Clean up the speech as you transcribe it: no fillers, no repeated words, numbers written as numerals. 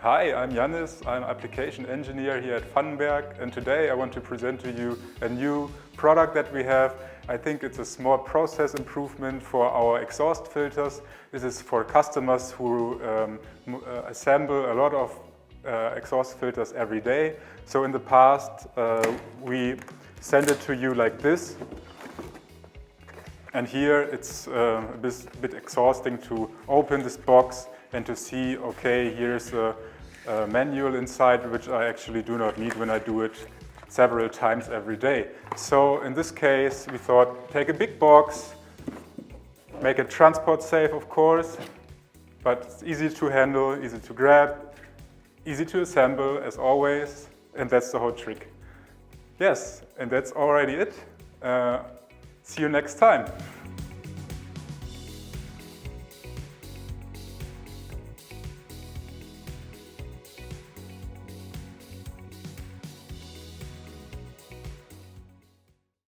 Hi, I'm Jannis. I'm application engineer here at Pfannenberg, and today I want to present to you a new product that we have. I think it's a small process improvement for our exhaust filters. This is for customers who assemble a lot of exhaust filters every day. So in the past we send it to you like this. And here it's a bit exhausting to open this box and to see, okay, here's a manual inside, which I actually do not need when I do it several times every day. So in this case, we thought, take a big box, make it transport safe, of course, but it's easy to handle, easy to grab, easy to assemble, as always, and that's the whole trick. Yes, and that's already it. See you next time.